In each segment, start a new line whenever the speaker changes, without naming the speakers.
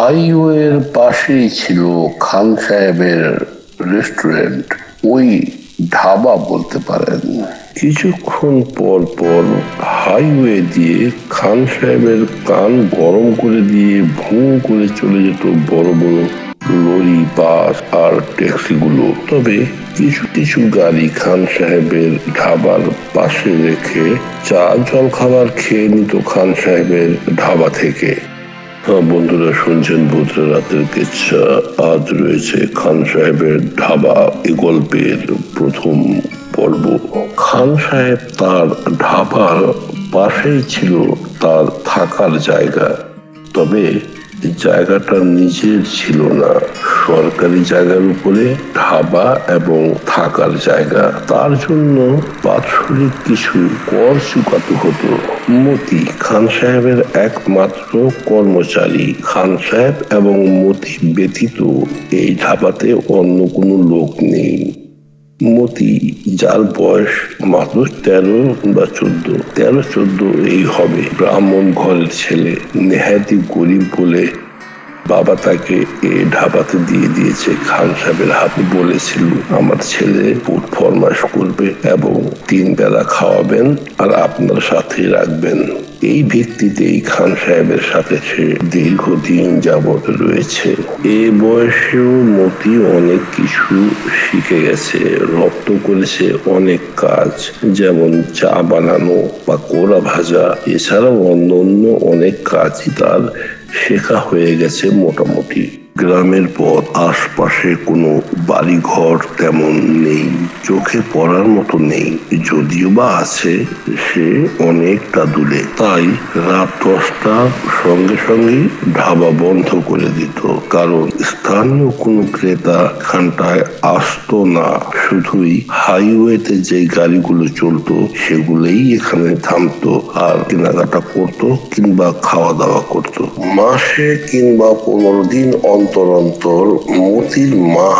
হাইওয়ের পাশেই ছিল খান সাহেবের রেস্টুরেন্ট, ওই ধাবা বলতে পারেন। কিছুক্ষণ পর পর হাইওয়ে দিয়ে খান সাহেবের কান গরম করে দিয়ে ভুঁ করে চলে যেত বড় বড় লরি, বাস আর ট্যাক্সিগুলো। তবে কিছু কিছু গাড়ি খান সাহেবের ধাবার পাশে রেখে চা জল খাবার খেয়ে নিত খান সাহেবের ধাবা থেকে। বন্ধুরা, শুনছেন ভূতের রাতের কিচ্ছা। আজ রয়েছে খান সাহেবের ধাবা এই গল্পের প্রথম পর্ব। খান সাহেব তার ধাবার পাশেই ছিল তার থাকার জায়গা। তবে জায়গাটা নিজের ছিল না, সরকারি জায়গার উপরে ধাবা এবং থাকার জায়গা। তার জন্য বাৎসরিক কিছু কর চুকাতে হতো। মতি খান সাহেবের একমাত্র কর্মচারী। খান সাহেব এবং মতি ব্যতীত এই ধাবাতে অন্য কোনো লোক নেই। মতি, যার বয়স মাত্র 13 বা 14 এই হবে, ব্রাহ্মণ ঘরের ছেলে, নেহাতি গরিব বলে বাবা তাকে এই ধাবাতে দিয়ে দিয়েছে। খান সাহেবের হাতে বলেছিল, আমার ছেলে ফুড ফরমাশ করবে এবং 3 বেলা খাওয়াবেন আর আপনার সাথে রাখবেন। এই ভিত্তিতেই খান সাহেবের সাথে সে দীর্ঘদিন যাবৎ রয়েছে। এ বয়সেও মতি অনেক কিছু শিখে গেছে, রপ্ত করেছে অনেক কাজ, যেমন চা বানানো বা কোরা ভাজা। এছাড়াও অন্য অনেক কাজই তার শেখা হয়ে গেছে মোটামুটি। গ্রামের পথ, আশপাশে কোনো বাড়িঘর তেমন নেই, চোখে পড়ার মতো নেই। যদিও বা আছে, সে অনেকটা দূরে। তাই রাত 10টার সঙ্গে সঙ্গে ধাবা বন্ধ করে দিত, কারণ স্থানীয় কোনো ক্রেতা এখানটায় আসতো না। শুধুই হাইওয়েতে যে গাড়িগুলো চলতো সেগুলোই এখানে থামতো আর কেনাকাটা করতো কিংবা খাওয়া দাওয়া করতো। মাসে কিংবা 15 দিন অন্তর অন্তর মতির মা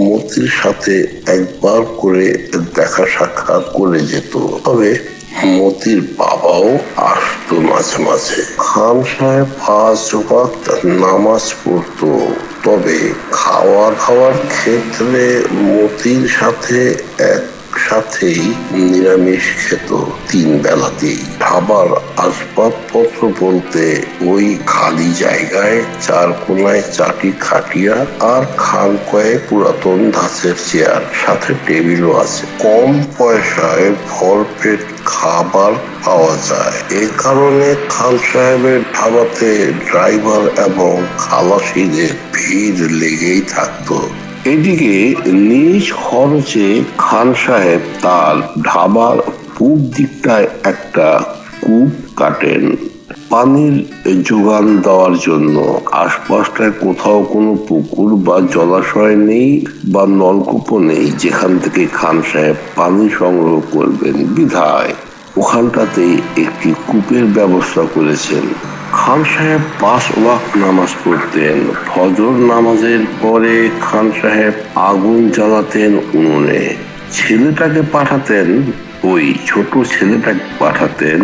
মতির সাথে একবার করে দেখা সাক্ষাৎ করে যেত। তবে মতির বাবাও আসতো মাঝে মাঝে। খান সাহেব 5 ওয়াক্ত নামাজ পড়তো, তবে খাওয়া দাওয়ার ক্ষেত্রে মতির সাথে একসাথেই নিরামিষ খেত 3 বেলাতেই। ধাবার আসবাবপত্র বলতে ওই খালি জায়গায় 4 কোনায় 4টি খাটিয়া আর খান কয়েক পুরাতন ধাঁচের চেয়ার, সাথে টেবিলও আছে। কম পয়সায় ভরপেট খাবার পাওয়া যায়। এ কারণে খান সাহেবের ধাবাতে ড্রাইভার এবং খালাসিদের ভিড় লেগেই থাকতো। এদিকে নিজ খরচে খান সাহেব তার ধাবার পূব দিকটায় একটা কূপ কাটেন পানির যোগান দেওয়ার জন্য। আশপাশটায় কোথাও কোনো পুকুর বা জলাশয় নেই বা নলকূপও নেই যেখান থেকে খান সাহেব পানি সংগ্রহ করবেন, বিধায় ওখানটাতেই একটি কূপের ব্যবস্থা করেছেন। খান সাহেব 5 ওয়াক্ত নামাজ পড়তেন। ফজর নামাজের পরে খান সাহেব আগুন জ্বালাতেন উনুনে। ছেলেটাকে পাঠাতেন, ওই ছোট ছেলেটাকে পাঠাতেন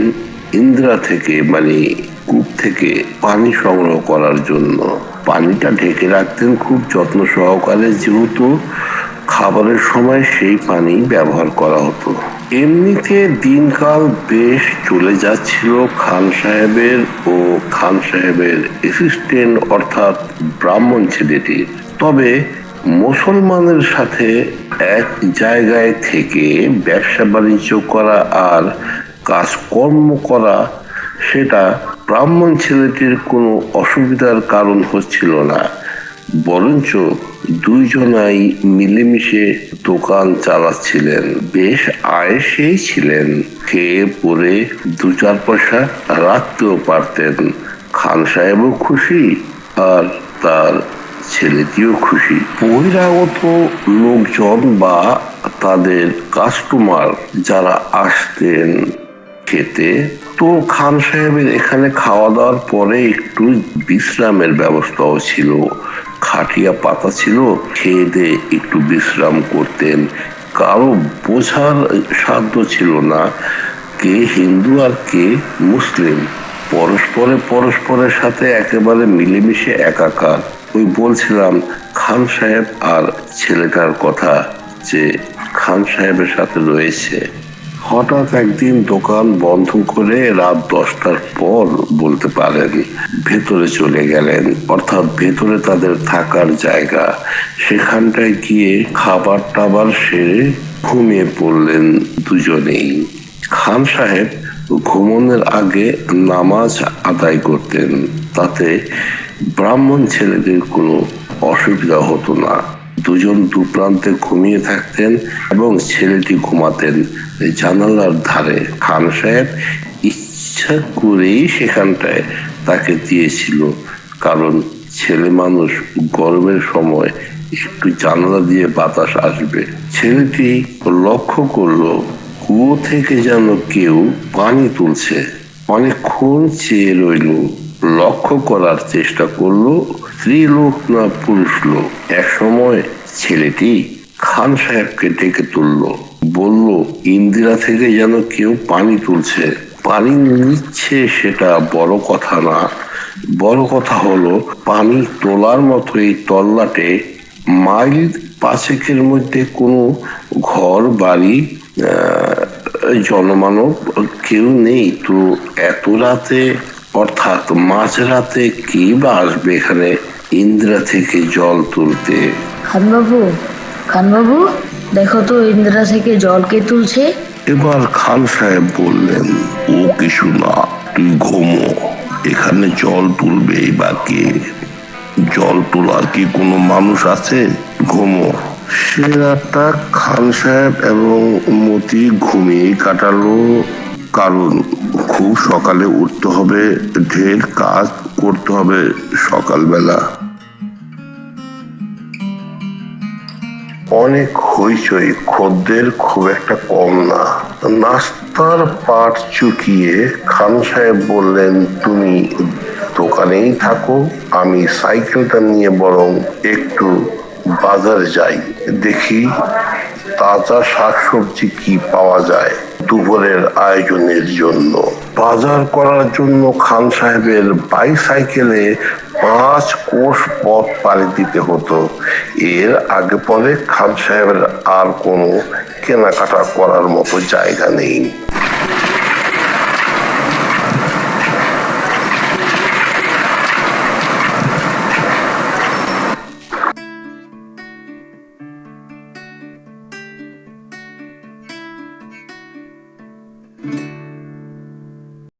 ইন্দ্রা থেকে, মানে কূপ থেকে পানি সংগ্রহ করার জন্য। পানিটা ঢেকে রাখতেন খুব যত্ন সহকারে, যেহেতু খাবারের সময় সেই পানি ব্যবহার করা হতো। এমনিতে দিনকাল বেশ চলে যাচ্ছিল খান সাহেবের ও খান সাহেবের অ্যাসিস্ট্যান্ট অর্থাৎ ব্রাহ্মণ ছেলেটির। তবে মুসলমানের সাথে এক জায়গায় থেকে ব্যবসা বাণিজ্য করা আর কাজকর্ম করা, সেটা ব্রাহ্মণ ছেলেটির কোনো অসুবিধার কারণ হচ্ছিল না। বরঞ্চ দুইজনাই মিলেমিশে দোকান চালাচ্ছিলেন, বেশ আয়েসেই ছিলেন। খেয়ে পরে 2-4 পয়সা রাখতেও পারতেন। খান সাহেবও খুশি আর তার ছেলেটিও খুশি। বহিরাগত লোকজন বা তাদের কাস্টমার যারা আসতেন খেতে, তো খান সাহেবের এখানে খাওয়া দাওয়ার পরে একটু বিশ্রামের ব্যবস্থাও ছিল। খাটিয়া পাতা ছিল, খেয়ে দিয়ে একটু বিশ্রাম করতেন। কারো বোঝার সাধ্য ছিল না কে হিন্দু আর কে মুসলিম। পরস্পরের সাথে একেবারে মিলেমিশে একাকার। ওই বলছিলাম খান সাহেব আর ছেলেটার কথা যে খান সাহেবের সাথে রয়েছে। হঠাৎ একদিন দোকান বন্ধ করে রাত 10টার পর বলতে পারেন ভেতরে চলে গেলেন, অর্থাৎ ভেতরে তাদের থাকার জায়গা। সেখানটায় গিয়ে খাবার টাবার সেরে ঘুমিয়ে পড়লেন দুজনেই। খান সাহেব ঘুমানোর আগে নামাজ আদায় করতেন, তাতে ব্রাহ্মণ ছেলেদের কোনো অসুবিধা হতো না। দুজন দুপ্রান্তে ঘুমিয়ে থাকতেন এবং ছেলেটি ঘুমাতেন জানালার ধারে। খান সাহেব ইচ্ছা করেই সেখানটায় তাকে দিয়েছিল, কারণ ছেলে মানুষ গরমের সময় একটু জানালা দিয়ে বাতাস আসবে। ছেলেটি লক্ষ্য করলো কুয়ো থেকে যেন কেউ পানি তুলছে। অনেকক্ষণ চেয়ে রইল, লক্ষ্য করার চেষ্টা করলো স্ত্রী লোক না পুরুষ লোক। এক সময় ছেলেটি খান সাহেবকে ডেকে তুললো, বলল ইন্দিরা থেকে যেন কেউ পানি তুলছে। পানি নিচ্ছে সেটা বড় কথা না, বড় কথা হলো পানি তোলার মতো এই তল্লাটে মাইল 5 মধ্যে কোনো ঘর বাড়ি জনমানব কেউ নেই। তো এত রাতে, অর্থাৎ মাঝরাতে কে বা আসবে এখানে ইন্দিরা থেকে জল তুলতে?
খানবাবু দেখো তো ইন্দিরা থেকে জল কে তুলছে।
এবার খান সাহেব বললেন, ও কিছু না, তুই ঘুমো, এখানে জল তুলবে বা কে? জল তোলার কি কোনো মানুষ আছে? ঘুমো। সে রাতটা খান সাহেব এবং মতি ঘুমিয়ে কাটালো, কারণ খুব সকালে উঠতে হবে, ঢের কাজ করতে হবে সকালবেলা। অনেক হইচই, খদ্দের খুব একটা কম না। নাস্তার পাট চুকিয়ে খান সাহেব বললেন, তুমি দোকানেই থাকো, আমি সাইকেলটা নিয়ে বরং একটু বাজার যাই, দেখি তাজা শাকসবজি কি পাওয়া যায় দুপুরের আয়োজনের জন্য। বাজার করার জন্য খান সাহেবের বাইসাইকেলে 5 কোষ পথ পাড়ি দিতে হতো। এর আগে পরে খান সাহেবের আর কোনো কেনাকাটা করার মতো জায়গা নেই।